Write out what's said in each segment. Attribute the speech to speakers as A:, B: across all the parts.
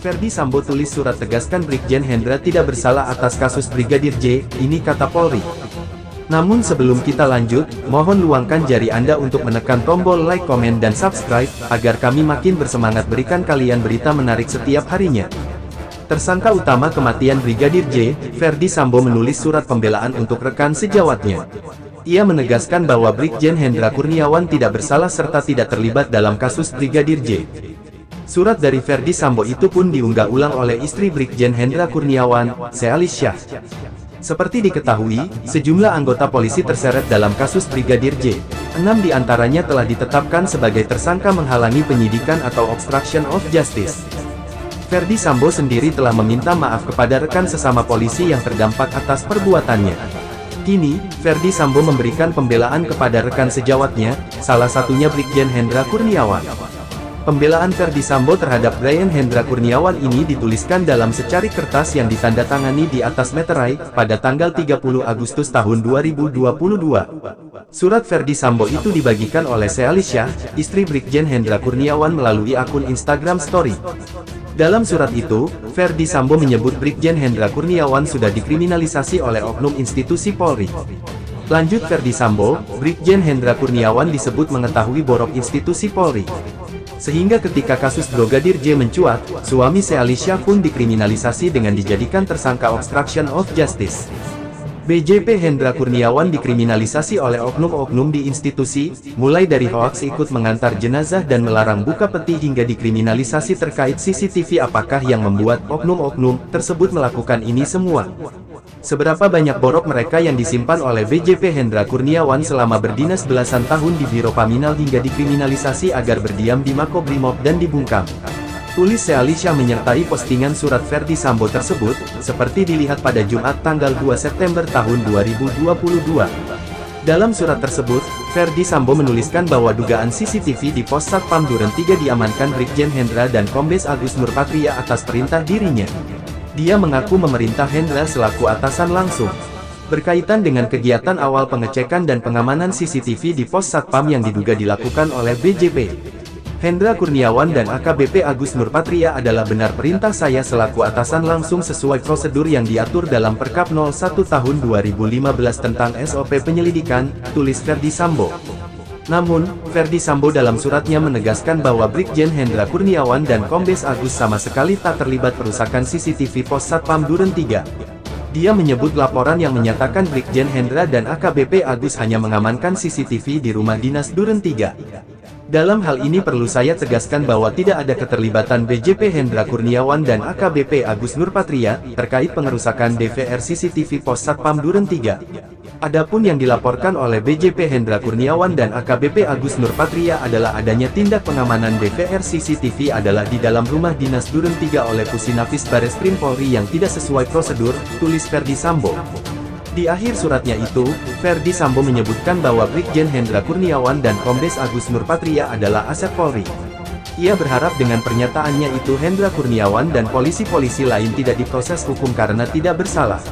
A: Ferdi Sambo tulis surat tegaskan Brigjen Hendra tidak bersalah atas kasus Brigadir J, ini kata Polri. Namun sebelum kita lanjut, mohon luangkan jari Anda untuk menekan tombol like, komen, dan subscribe, agar kami makin bersemangat berikan kalian berita menarik setiap harinya. Tersangka utama kematian Brigadir J, Ferdi Sambo menulis surat pembelaan untuk rekan sejawatnya. Ia menegaskan bahwa Brigjen Hendra Kurniawan tidak bersalah serta tidak terlibat dalam kasus Brigadir J. Surat dari Ferdi Sambo itu pun diunggah ulang oleh istri Brigjen Hendra Kurniawan, Sealis Syah. Seperti diketahui, sejumlah anggota polisi terseret dalam kasus Brigadir J. 6 diantaranya telah ditetapkan sebagai tersangka menghalangi penyidikan atau obstruction of justice. Ferdi Sambo sendiri telah meminta maaf kepada rekan sesama polisi yang terdampak atas perbuatannya. Kini, Ferdi Sambo memberikan pembelaan kepada rekan sejawatnya, salah satunya Brigjen Hendra Kurniawan. Pembelaan Ferdi Sambo terhadap Brigjen Hendra Kurniawan ini dituliskan dalam secari kertas yang ditandatangani di atas meterai, pada tanggal 30 Agustus tahun 2022. Surat Ferdi Sambo itu dibagikan oleh Sealis Syah, istri Brigjen Hendra Kurniawan melalui akun Instagram Story. Dalam surat itu, Ferdi Sambo menyebut Brigjen Hendra Kurniawan sudah dikriminalisasi oleh oknum institusi Polri. Lanjut Ferdi Sambo, Brigjen Hendra Kurniawan disebut mengetahui borok institusi Polri. Sehingga ketika kasus Brigadir J mencuat, suami Sealis Syah pun dikriminalisasi dengan dijadikan tersangka obstruction of justice. BJP Hendra Kurniawan dikriminalisasi oleh oknum-oknum di institusi, mulai dari hoaks ikut mengantar jenazah dan melarang buka peti hingga dikriminalisasi terkait CCTV. Apakah yang membuat oknum-oknum tersebut melakukan ini semua? Seberapa banyak borok mereka yang disimpan oleh BJP Hendra Kurniawan selama berdinas belasan tahun di Biro Paminal hingga dikriminalisasi agar berdiam di Makobrimob dan dibungkam? Tulis Sealis Syah menyertai postingan surat Ferdi Sambo tersebut, seperti dilihat pada Jumat tanggal 2 September tahun 2022. Dalam surat tersebut, Ferdi Sambo menuliskan bahwa dugaan CCTV di Pos Satpam Duren 3 diamankan Brigjen Hendra dan Kombes Agus Nurpatria atas perintah dirinya. Dia mengaku memerintah Hendra selaku atasan langsung. Berkaitan dengan kegiatan awal pengecekan dan pengamanan CCTV di Pos Satpam yang diduga dilakukan oleh BJP Hendra Kurniawan dan AKBP Agus Nurpatria adalah benar perintah saya selaku atasan langsung sesuai prosedur yang diatur dalam Perkap 01 tahun 2015 tentang SOP penyelidikan, tulis Ferdi Sambo. Namun, Ferdi Sambo dalam suratnya menegaskan bahwa Brigjen Hendra Kurniawan dan Kombes Agus sama sekali tak terlibat perusakan CCTV Pos Satpam Duren 3. Dia menyebut laporan yang menyatakan Brigjen Hendra dan AKBP Agus hanya mengamankan CCTV di rumah dinas Duren 3. Dalam hal ini perlu saya tegaskan bahwa tidak ada keterlibatan BJP Hendra Kurniawan dan AKBP Agus Nurpatria terkait pengerusakan DVR CCTV Pos Satpam Duren 3. Adapun yang dilaporkan oleh BJP Hendra Kurniawan dan AKBP Agus Nurpatria adalah adanya tindak pengamanan DVR CCTV adalah di dalam rumah dinas Duren 3 oleh Pusinafis Bareskrim Polri yang tidak sesuai prosedur, tulis Ferdi Sambo. Di akhir suratnya itu, Ferdi Sambo menyebutkan bahwa Brigjen Hendra Kurniawan dan Kombes Agus Nurpatria adalah aset Polri. Ia berharap dengan pernyataannya itu Hendra Kurniawan dan polisi-polisi lain tidak diproses hukum karena tidak bersalah.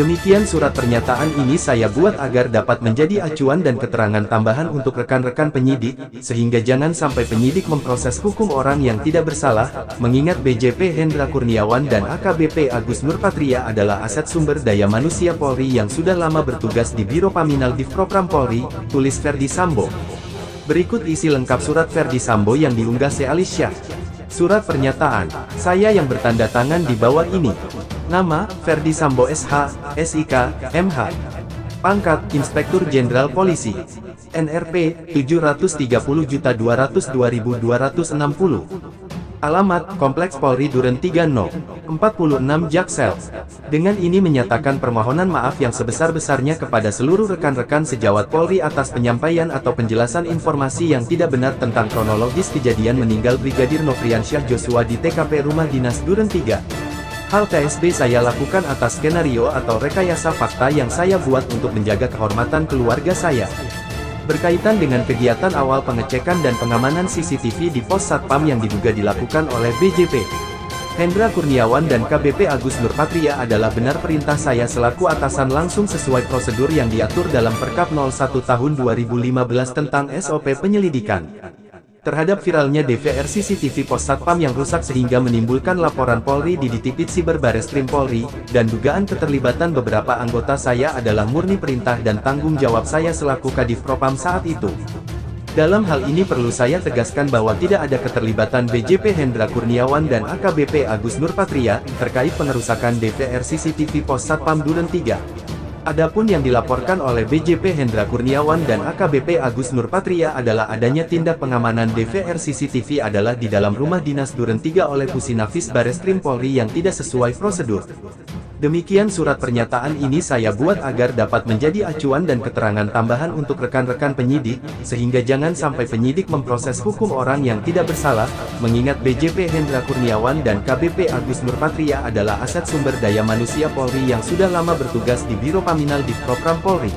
A: Demikian surat pernyataan ini saya buat agar dapat menjadi acuan dan keterangan tambahan untuk rekan-rekan penyidik, sehingga jangan sampai penyidik memproses hukum orang yang tidak bersalah, mengingat BJP Hendra Kurniawan dan AKBP Agus Nurpatria adalah aset sumber daya manusia Polri yang sudah lama bertugas di Biro Paminal Divpropam Polri, tulis Ferdi Sambo. Berikut isi lengkap surat Ferdi Sambo yang diunggah Sealis Syah. Surat pernyataan, saya yang bertanda tangan di bawah ini. Nama, Ferdi Sambo SH, SIK, MH. Pangkat, Inspektur Jenderal Polisi. NRP, 730.202.260. Alamat, Kompleks Polri Duren 3 No. 46 Jaksel. Dengan ini menyatakan permohonan maaf yang sebesar-besarnya kepada seluruh rekan-rekan sejawat Polri atas penyampaian atau penjelasan informasi yang tidak benar tentang kronologis kejadian meninggal Brigadir Nofriansyah Joshua di TKP Rumah Dinas Duren 3. Hal TSB saya lakukan atas skenario atau rekayasa fakta yang saya buat untuk menjaga kehormatan keluarga saya. Berkaitan dengan kegiatan awal pengecekan dan pengamanan CCTV di Pos Satpam yang diduga dilakukan oleh BJP Hendra Kurniawan dan KBP Agus Nurpatria adalah benar perintah saya selaku atasan langsung sesuai prosedur yang diatur dalam Perkap 01 tahun 2015 tentang SOP penyelidikan. Terhadap viralnya DVR CCTV pos Satpam yang rusak sehingga menimbulkan laporan Polri di Ditipid Siber Bareskrim Polri, dan dugaan keterlibatan beberapa anggota saya adalah murni perintah dan tanggung jawab saya selaku Kadif Propam saat itu. Dalam hal ini perlu saya tegaskan bahwa tidak ada keterlibatan BJP Hendra Kurniawan dan AKBP Agus Nurpatria, terkait pengerusakan DVR CCTV pos Satpam Duren 3. Adapun yang dilaporkan oleh BJP Hendra Kurniawan dan AKBP Agus Nurpatria adalah adanya tindak pengamanan DVR CCTV adalah di dalam rumah dinas Duren 3 oleh Pusinafis Bareskrim Polri yang tidak sesuai prosedur. Demikian surat pernyataan ini saya buat agar dapat menjadi acuan dan keterangan tambahan untuk rekan-rekan penyidik, sehingga jangan sampai penyidik memproses hukum orang yang tidak bersalah, mengingat BJP Hendra Kurniawan dan KBP Agus Nurpatria adalah aset sumber daya manusia Polri yang sudah lama bertugas di Biro Paminal Divpropam Polri.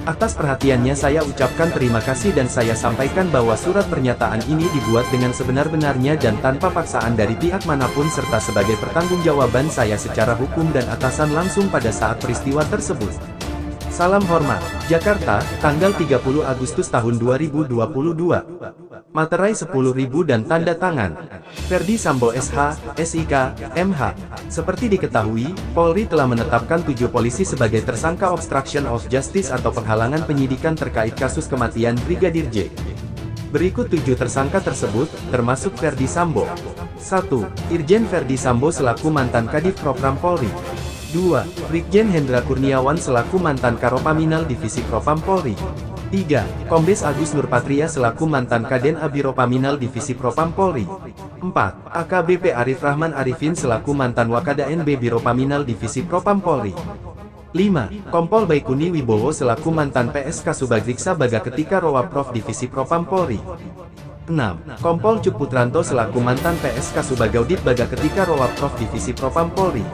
A: Atas perhatiannya saya ucapkan terima kasih dan saya sampaikan bahwa surat pernyataan ini dibuat dengan sebenar-benarnya dan tanpa paksaan dari pihak manapun serta sebagai pertanggungjawaban saya secara hukum dan atasan langsung pada saat peristiwa tersebut. Salam hormat, Jakarta, tanggal 30 Agustus tahun 2022. Materai 10.000 dan tanda tangan. Ferdi Sambo SH, SIK, MH. Seperti diketahui, Polri telah menetapkan 7 polisi sebagai tersangka obstruction of justice atau penghalangan penyidikan terkait kasus kematian Brigadir J. Berikut 7 tersangka tersebut, termasuk Ferdi Sambo. 1. Irjen Ferdi Sambo selaku mantan Kadif Propam Polri. 2. Brigjen Hendra Kurniawan selaku mantan Karopaminal Divisi Propam Polri. 3. Kombes Agus Nurpatria selaku mantan Kaden Abiropaminal Divisi Propam Polri. 4. AKBP Arif Rahman Arifin selaku mantan Wakada NB Biropaminal Divisi Propam Polri. 5. Kompol Baikuni Wibowo selaku mantan PSK Subagriksa Baga Ketika Rowa Prof Divisi Propam Polri. 6. Kompol Cuk Putranto selaku mantan PSK Subagaudit Baga Ketika Rowa Prof Divisi Propam Polri.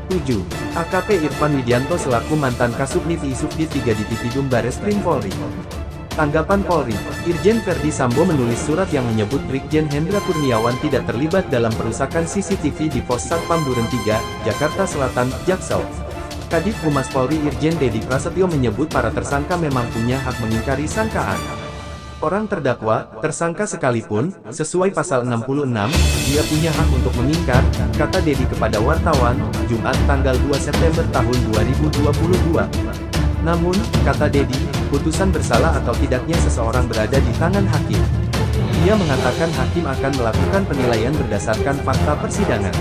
A: 7. AKP Irfan Widianto selaku mantan Kasubnif Isubdit 3 di Tipidum Bareskrim Polri. Tanggapan Polri, Irjen Ferdi Sambo menulis surat yang menyebut Brigjen Hendra Kurniawan tidak terlibat dalam perusakan CCTV di pos Satpam Duren 3, Jakarta Selatan, Jaksel. Kadif Humas Polri Irjen Dedi Prasetyo menyebut para tersangka memang punya hak mengingkari sangkaan. Orang terdakwa, tersangka sekalipun, sesuai pasal 66, dia punya hak untuk mengingkar, kata Dedi kepada wartawan, Jumat tanggal 2 September tahun 2022. Namun, kata Dedi, putusan bersalah atau tidaknya seseorang berada di tangan hakim. Dia mengatakan hakim akan melakukan penilaian berdasarkan fakta persidangan.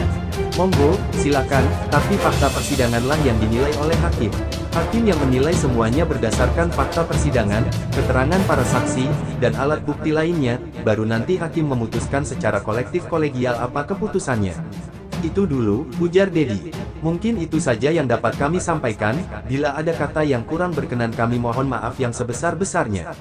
A: Monggo, silakan, tapi fakta persidanganlah yang dinilai oleh hakim. Hakim yang menilai semuanya berdasarkan fakta persidangan, keterangan para saksi, dan alat bukti lainnya, baru nanti hakim memutuskan secara kolektif kolegial apa keputusannya. Itu dulu, ujar Dedi. Mungkin itu saja yang dapat kami sampaikan, bila ada kata yang kurang berkenan kami mohon maaf yang sebesar-besarnya.